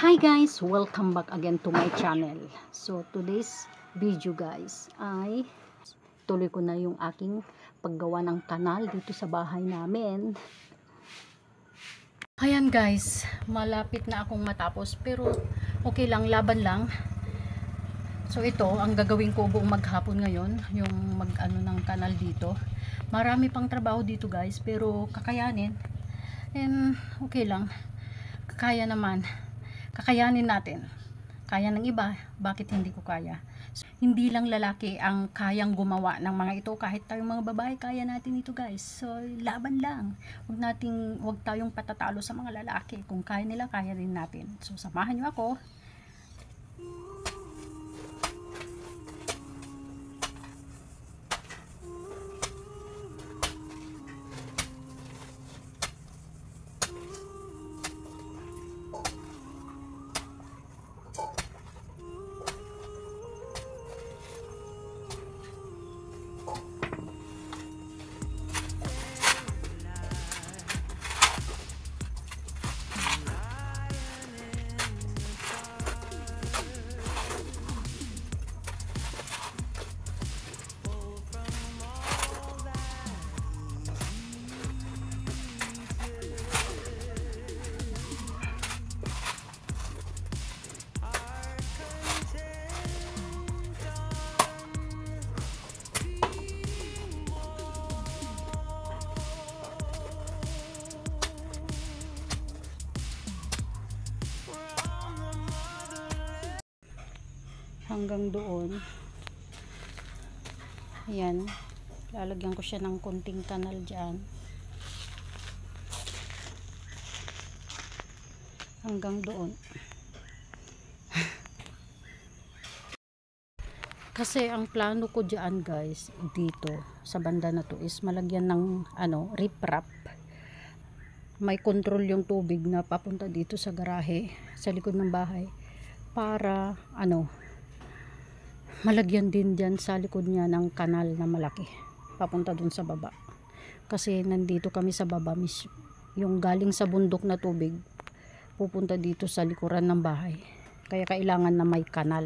Hi guys! Welcome back again to my channel. So today's video guys ay tuloy ko na yung aking paggawa ng kanal dito sa bahay namin. Ayan guys, malapit na akong matapos pero okay lang, laban lang. So ito, ang gagawin ko buong maghapon ngayon, yung mag-ano ng kanal dito. Marami pang trabaho dito guys pero kakayanin. And okay lang, kakayanin natin. Kaya ng iba, bakit hindi ko kaya? So, hindi lang lalaki ang kayang gumawa ng mga ito, kahit tayong mga babae kaya natin ito guys. So laban lang, wag tayong patatalo sa mga lalaki. Kung kaya nila, kaya rin natin. So samahan niyo ako. Hanggang doon. Ayan, lalagyan ko siya ng konting kanal dyan hanggang doon. Kasi ang plano ko dyan guys, dito sa banda na to is malagyan ng riprap. May control yung tubig na papunta dito sa garahe, sa likod ng bahay, para malagyan din dyan sa likod niya ng kanal na malaki papunta dun sa baba. Kasi nandito kami sa baba, yung galing sa bundok na tubig pupunta dito sa likuran ng bahay, kaya kailangan na may kanal.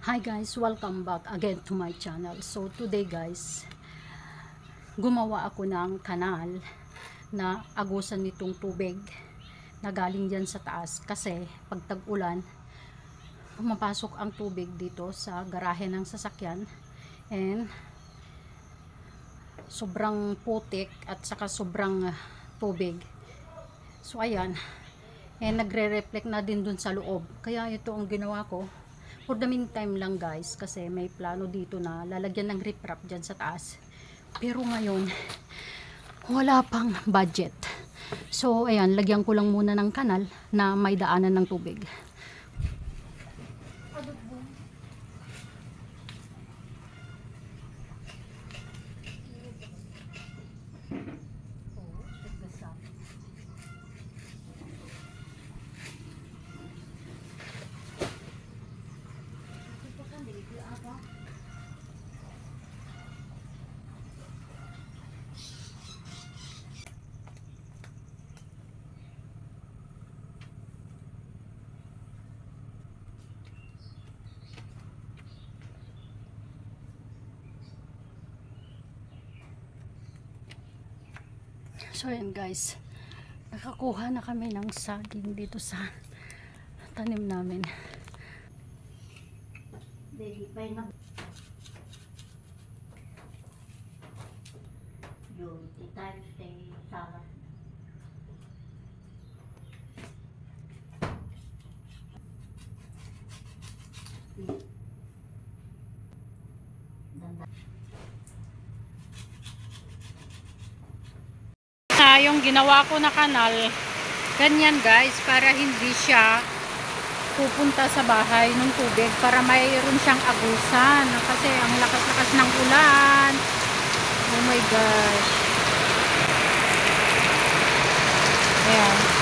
Hi guys, welcome back again to my channel. So today guys, gumawa ako ng kanal na agusan nitong tubig na galing dyan sa taas, kasi pag tag-ulan pumapasok ang tubig dito sa garahe ng sasakyan, and sobrang putik at saka sobrang tubig. So ayan, and nagre-reflect na din dun sa loob. Kaya ito ang ginawa ko for the meantime lang guys, kasi may plano dito na lalagyan ng riprap dyan sa taas. Pero ngayon wala pang budget. So ayan, lagyan ko lang muna ng kanal na may daanan ng tubig. So ayan guys, nakakuha na kami ng saging dito sa tanim namin. Yung ginawa ko na kanal, ganyan guys, para hindi siya pupunta sa bahay ng tubig, para mayroon siyang agusan kasi ang lakas-lakas ng ulan. Oh my gosh. Ayan.